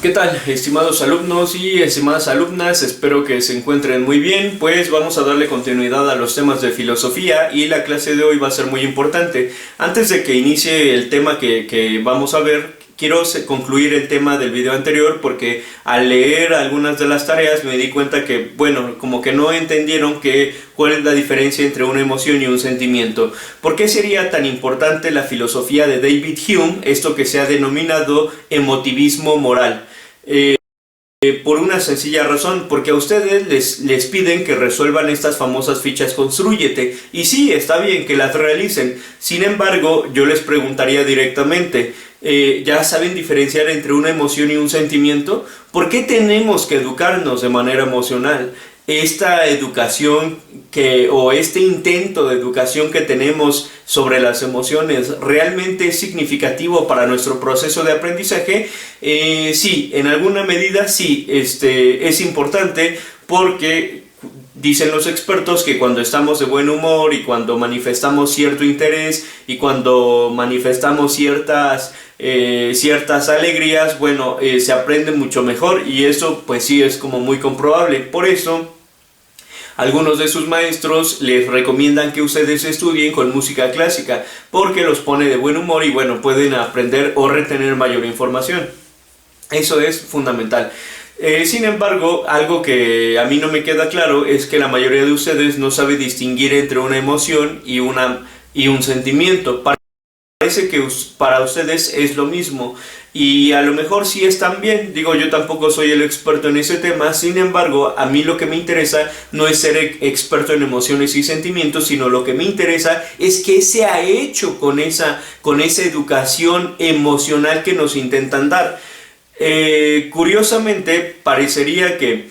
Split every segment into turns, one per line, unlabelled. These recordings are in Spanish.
¿Qué tal, estimados alumnos y estimadas alumnas? Espero que se encuentren muy bien, pues vamos a darle continuidad a los temas de filosofía y la clase de hoy va a ser muy importante. Antes de que inicie el tema que vamos a ver, quiero concluir el tema del video anterior porque al leer algunas de las tareas me di cuenta que, bueno, como que no entendieron cuál es la diferencia entre una emoción y un sentimiento. ¿Por qué sería tan importante la filosofía de David Hume, esto que se ha denominado emotivismo moral? Por una sencilla razón, porque a ustedes les piden que resuelvan estas famosas fichas Constrúyete, y sí, está bien que las realicen. Sin embargo, yo les preguntaría directamente, ¿ya saben diferenciar entre una emoción y un sentimiento? ¿Por qué tenemos que educarnos de manera emocional? Esta educación o este intento de educación que tenemos sobre las emociones realmente es significativo para nuestro proceso de aprendizaje. Sí, en alguna medida sí, es importante porque dicen los expertos que cuando estamos de buen humor y cuando manifestamos cierto interés y cuando manifestamos ciertas alegrías, bueno, se aprende mucho mejor, y eso pues sí es como muy comprobable. Por eso algunos de sus maestros les recomiendan que ustedes estudien con música clásica porque los pone de buen humor y bueno, pueden aprender o retener mayor información. Eso es fundamental. Sin embargo, algo que a mí no me queda claro es que la mayoría de ustedes no sabe distinguir entre una emoción y un sentimiento. Parece que para ustedes es lo mismo, y a lo mejor sí están bien. Digo, yo tampoco soy el experto en ese tema. Sin embargo, a mí lo que me interesa no es ser experto en emociones y sentimientos, sino lo que me interesa es qué se ha hecho con esa educación emocional que nos intentan dar. Curiosamente, parecería que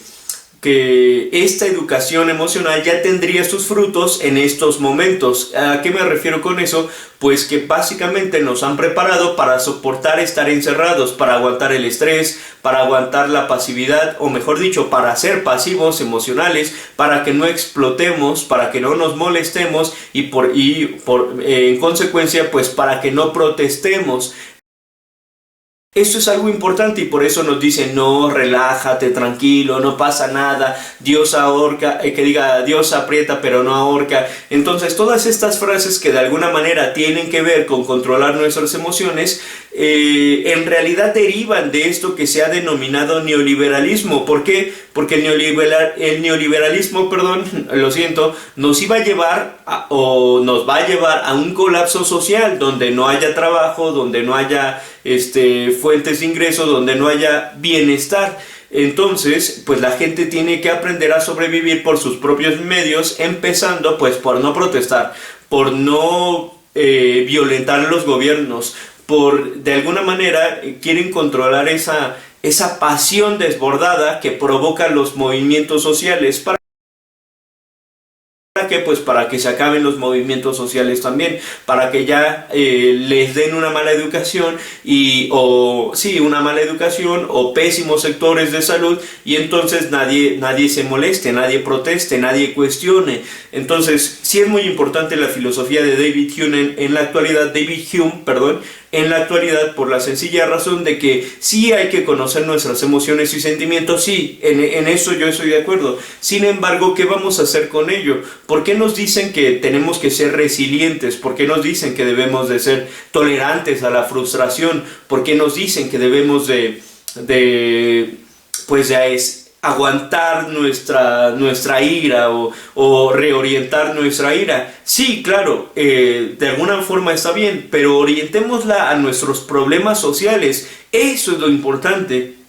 esta educación emocional ya tendría sus frutos en estos momentos. ¿A qué me refiero con eso? Pues que básicamente nos han preparado para soportar estar encerrados, para aguantar el estrés, para aguantar la pasividad, o mejor dicho, para ser pasivos emocionales, para que no explotemos, para que no nos molestemos y en consecuencia, pues para que no protestemos. Esto es algo importante y por eso nos dicen: no, relájate, tranquilo, no pasa nada, Dios ahorca, Dios aprieta pero no ahorca. Entonces todas estas frases que de alguna manera tienen que ver con controlar nuestras emociones, en realidad derivan de esto que se ha denominado neoliberalismo. ¿Por qué? Porque el neoliberalismo, lo siento, nos va a llevar a un colapso social donde no haya trabajo, donde no haya fuentes de ingresos, donde no haya bienestar. Entonces, pues la gente tiene que aprender a sobrevivir por sus propios medios, empezando pues por no protestar, por no violentar los gobiernos, de alguna manera quieren controlar esa pasión desbordada que provocan los movimientos sociales. ¿Para qué? Pues para que se acaben los movimientos sociales también, para que ya les den una mala educación una mala educación o pésimos sectores de salud, y entonces nadie se moleste, nadie proteste, nadie cuestione. Entonces sí es muy importante la filosofía de David Hume en la actualidad, en la actualidad, por la sencilla razón de que sí hay que conocer nuestras emociones y sentimientos. Sí, en eso yo estoy de acuerdo. Sin embargo, ¿qué vamos a hacer con ello? ¿Por qué nos dicen que tenemos que ser resilientes? ¿Por qué nos dicen que debemos de ser tolerantes a la frustración? ¿Por qué nos dicen que debemos de aguantar nuestra ira o reorientar nuestra ira? Sí, claro, de alguna forma está bien, pero orientémosla a nuestros problemas sociales. Eso es lo importante.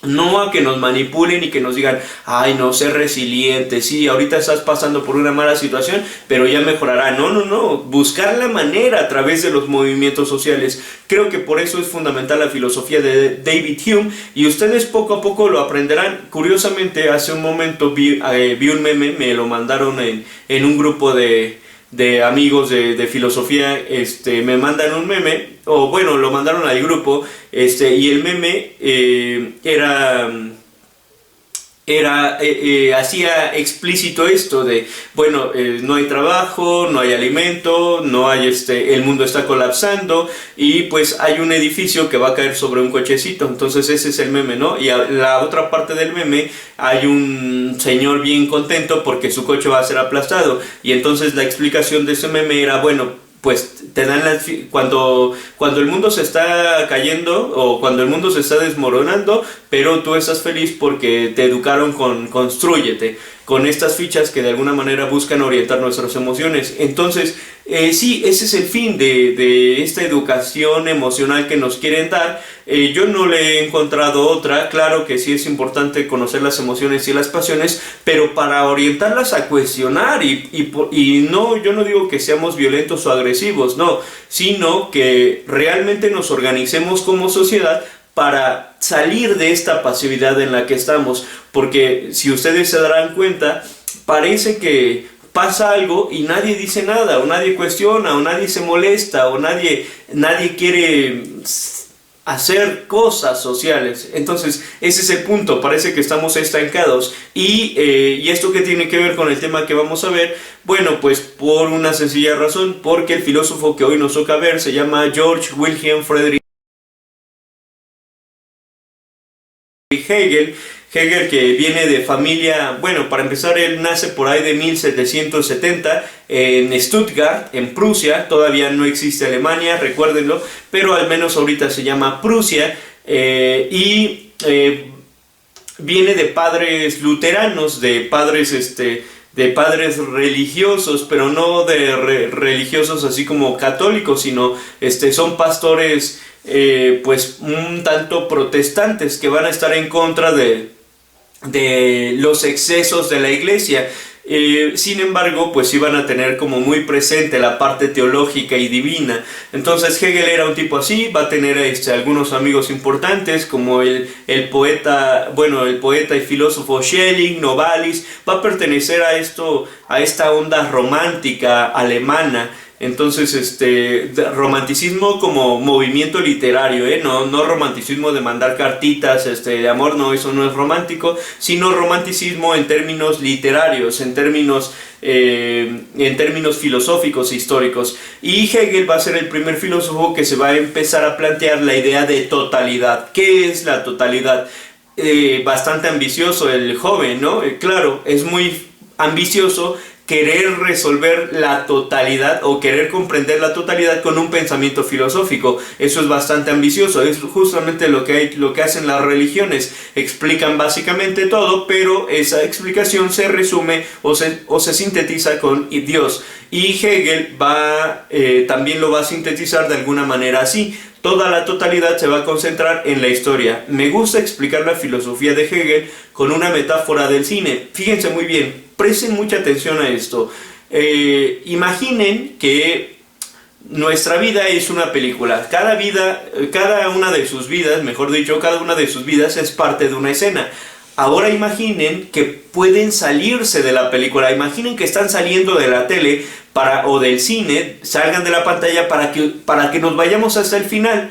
No a que nos manipulen y que nos digan: ay, no, sé resiliente, sí, ahorita estás pasando por una mala situación, pero ya mejorará. No, buscar la manera a través de los movimientos sociales. Creo que por eso es fundamental la filosofía de David Hume, y ustedes poco a poco lo aprenderán. Curiosamente, hace un momento vi un meme, me lo mandaron en un grupo de amigos de filosofía. Me mandan un meme, o bueno, lo mandaron al grupo, y el meme hacía explícito esto de, bueno, no hay trabajo, no hay alimento, no hay el mundo está colapsando y pues hay un edificio que va a caer sobre un cochecito. Entonces ese es el meme, ¿no? Y a la otra parte del meme hay un señor bien contento porque su coche va a ser aplastado. Y entonces la explicación de ese meme era, bueno, pues te dan cuando el mundo se está cayendo o cuando el mundo se está desmoronando, pero tú estás feliz porque te educaron con Constrúyete, con estas fichas que de alguna manera buscan orientar nuestras emociones. Entonces, sí, ese es el fin de esta educación emocional que nos quieren dar. Yo no le he encontrado otra. Claro que sí es importante conocer las emociones y las pasiones, pero para orientarlas a cuestionar y no, yo no digo que seamos violentos o agresivos, no, sino que realmente nos organicemos como sociedad para salir de esta pasividad en la que estamos, porque si ustedes se darán cuenta, parece que pasa algo y nadie dice nada, o nadie cuestiona, o nadie se molesta, o nadie quiere hacer cosas sociales. Entonces ese es el punto, parece que estamos estancados. Y esto que tiene que ver con el tema que vamos a ver, bueno, pues por una sencilla razón, porque el filósofo que hoy nos toca ver se llama George Wilhelm Friedrich Hegel. Hegel, que viene de familia, bueno, para empezar, él nace por ahí de 1770 en Stuttgart, en Prusia. Todavía no existe Alemania, recuérdenlo, pero al menos ahorita se llama Prusia. Viene de padres luteranos, de padres religiosos, pero no de religiosos así como católicos, sino son pastores pues un tanto protestantes que van a estar en contra de los excesos de la iglesia. Sin embargo, pues iban a tener como muy presente la parte teológica y divina. Entonces Hegel era un tipo así, va a tener algunos amigos importantes como el poeta y filósofo Schelling, Novalis. Va a pertenecer a esta onda romántica alemana. Entonces, romanticismo como movimiento literario, no romanticismo de mandar cartitas, de amor, no, eso no es romántico, sino romanticismo en términos literarios, en términos filosóficos e históricos. Y Hegel va a ser el primer filósofo que se va a empezar a plantear la idea de totalidad. ¿Qué es la totalidad? Bastante ambicioso el joven, ¿no? Claro, es muy ambicioso querer resolver la totalidad o querer comprender la totalidad con un pensamiento filosófico. Eso es bastante ambicioso, es justamente lo que hacen las religiones. Explican básicamente todo, pero esa explicación se resume o se sintetiza con Dios. Y Hegel también lo va a sintetizar de alguna manera así. Toda la totalidad se va a concentrar en la historia. Me gusta explicar la filosofía de Hegel con una metáfora del cine. Fíjense muy bien, presten mucha atención a esto. Imaginen que nuestra vida es una película. Cada una de sus vidas es parte de una escena. Ahora imaginen que pueden salirse de la película. Imaginen que están saliendo de la tele o del cine, salgan de la pantalla para que nos vayamos hasta el final.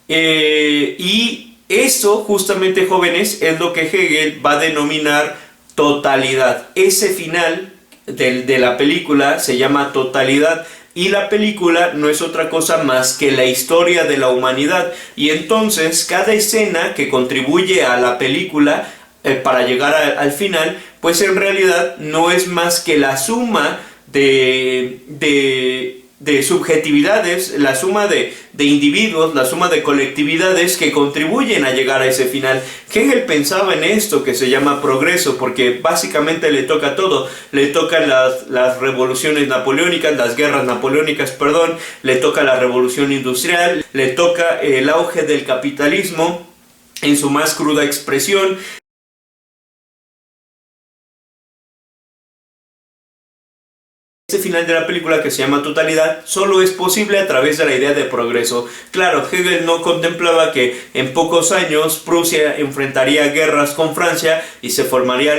Y eso, justamente, jóvenes, es lo que Hegel va a denominar totalidad. Ese final de la película se llama totalidad. Y la película no es otra cosa más que la historia de la humanidad. Y entonces cada escena que contribuye a la película para llegar al final, pues en realidad no es más que la suma de subjetividades, la suma de individuos, la suma de colectividades que contribuyen a llegar a ese final. Hegel pensaba en esto que se llama progreso, porque básicamente le toca todo. Le tocan las revoluciones napoleónicas, las guerras napoleónicas, perdón, le toca la revolución industrial, le toca el auge del capitalismo en su más cruda expresión. Este final de la película, que se llama totalidad, solo es posible a través de la idea de progreso. Claro, Hegel no contemplaba que en pocos años Prusia enfrentaría guerras con Francia y se formaría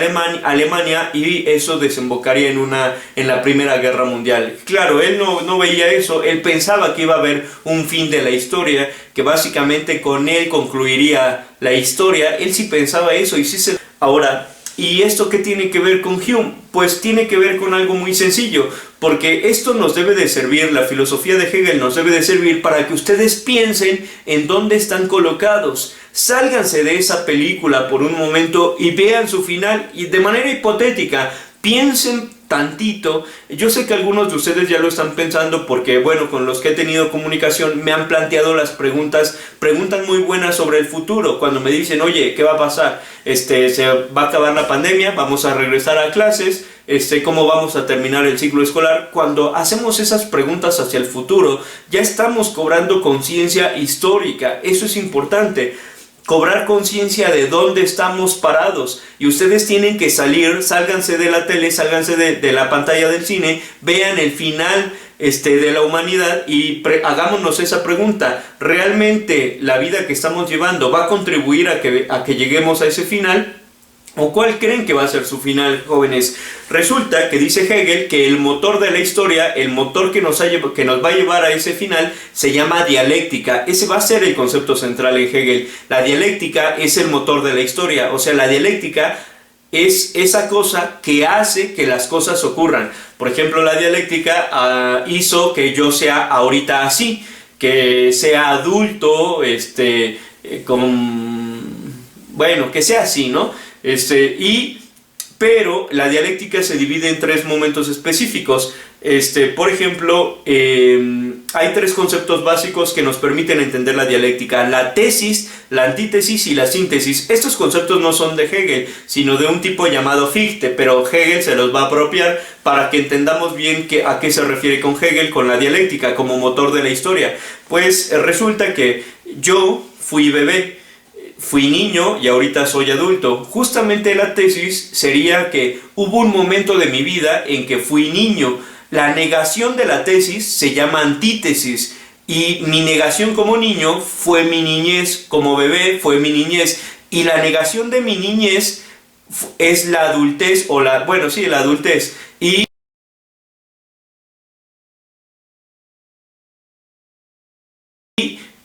Alemania, y eso desembocaría en la Primera Guerra Mundial. Claro, él no veía eso. Él pensaba que iba a haber un fin de la historia, que básicamente con él concluiría la historia. Él sí pensaba eso y sí se... Ahora, ¿Y esto qué tiene que ver con Hume? Pues tiene que ver con algo muy sencillo, porque esto nos debe de servir, la filosofía de Hegel nos debe de servir para que ustedes piensen en dónde están colocados. Sálganse de esa película por un momento y vean su final, y de manera hipotética, piensen tantito. Yo sé que algunos de ustedes ya lo están pensando porque, bueno, con los que he tenido comunicación me han planteado las preguntas muy buenas sobre el futuro, cuando me dicen, oye, ¿qué va a pasar? Se va a acabar la pandemia, vamos a regresar a clases, ¿cómo vamos a terminar el ciclo escolar? Cuando hacemos esas preguntas hacia el futuro, ya estamos cobrando conciencia histórica. Eso es importante. Cobrar conciencia de dónde estamos parados, y ustedes tienen que sálganse de la tele, sálganse de la pantalla del cine, vean el final de la humanidad y hagámonos esa pregunta: ¿realmente la vida que estamos llevando va a contribuir a que lleguemos a ese final? ¿O cuál creen que va a ser su final, jóvenes? Resulta que dice Hegel que el motor de la historia, el motor que nos va a llevar a ese final, se llama dialéctica. Ese va a ser el concepto central en Hegel. La dialéctica es el motor de la historia. O sea, la dialéctica es esa cosa que hace que las cosas ocurran. Por ejemplo, la dialéctica hizo que yo sea ahorita así, que sea adulto, bueno, que sea así, ¿no? Pero la dialéctica se divide en tres momentos específicos. Por ejemplo, hay tres conceptos básicos que nos permiten entender la dialéctica: la tesis, la antítesis y la síntesis. Estos conceptos no son de Hegel, sino de un tipo llamado Fichte, pero Hegel se los va a apropiar para que entendamos bien a qué se refiere con Hegel con la dialéctica como motor de la historia. Pues resulta que yo fui bebé, fui niño y ahorita soy adulto. Justamente la tesis sería que hubo un momento de mi vida en que fui niño. La negación de la tesis se llama antítesis, y mi negación como niño fue mi niñez, como bebé fue mi niñez, y la negación de mi niñez es la adultez, la adultez. Y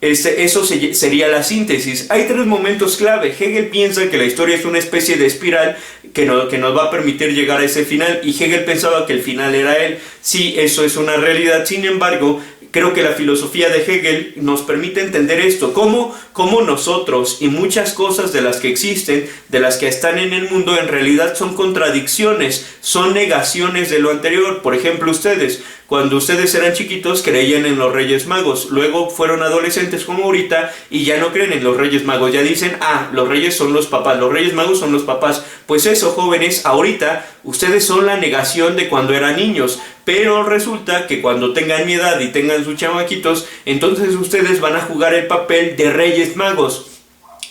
eso sería la síntesis. Hay tres momentos clave. Hegel piensa que la historia es una especie de espiral que nos va a permitir llegar a ese final, y Hegel pensaba que el final era él. Sí, eso es una realidad. Sin embargo, creo que la filosofía de Hegel nos permite entender esto, cómo nosotros y muchas cosas de las que existen, de las que están en el mundo, en realidad son contradicciones, son negaciones de lo anterior. Por ejemplo, ustedes, cuando ustedes eran chiquitos, creían en los Reyes Magos, luego fueron adolescentes como ahorita y ya no creen en los Reyes Magos, ya dicen, los Reyes son los papás, los Reyes Magos son los papás. Pues eso, jóvenes, ahorita ustedes son la negación de cuando eran niños, pero resulta que cuando tengan mi edad y tengan sus chamaquitos, entonces ustedes van a jugar el papel de Reyes Magos.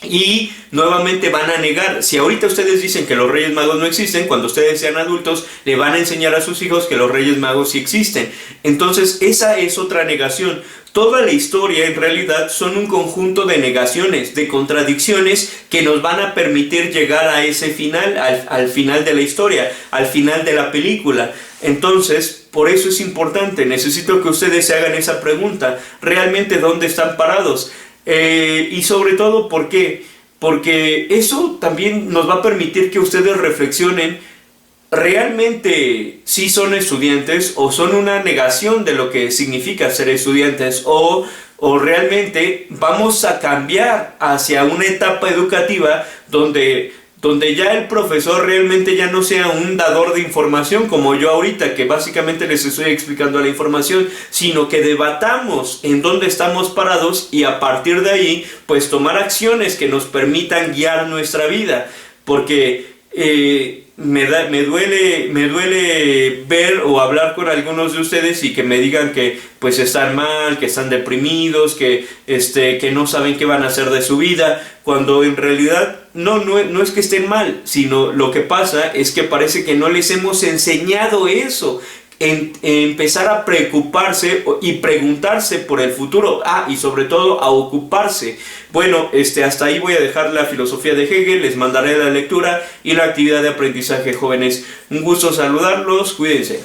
Y nuevamente van a negar. Si ahorita ustedes dicen que los Reyes Magos no existen, cuando ustedes sean adultos le van a enseñar a sus hijos que los Reyes Magos sí existen. Entonces esa es otra negación. Toda la historia en realidad son un conjunto de negaciones, de contradicciones que nos van a permitir llegar a ese final, al final de la historia, al final de la película. Entonces, por eso es importante, necesito que ustedes se hagan esa pregunta: ¿realmente dónde están parados? Y sobre todo, ¿por qué? Porque eso también nos va a permitir que ustedes reflexionen: ¿realmente sí son estudiantes o son una negación de lo que significa ser estudiantes? ¿O realmente vamos a cambiar hacia una etapa educativa donde ya el profesor realmente ya no sea un dador de información como yo ahorita, que básicamente les estoy explicando la información, sino que debatamos en dónde estamos parados y a partir de ahí pues tomar acciones que nos permitan guiar nuestra vida? Porque me duele ver o hablar con algunos de ustedes y que me digan que pues están mal, que están deprimidos, que no saben qué van a hacer de su vida, cuando en realidad no es que estén mal, sino lo que pasa es que parece que no les hemos enseñado eso. Empezar a preocuparse y preguntarse por el futuro, y sobre todo a ocuparse. Bueno, hasta ahí voy a dejar la filosofía de Hegel, les mandaré la lectura y la actividad de aprendizaje, jóvenes. Un gusto saludarlos, cuídense.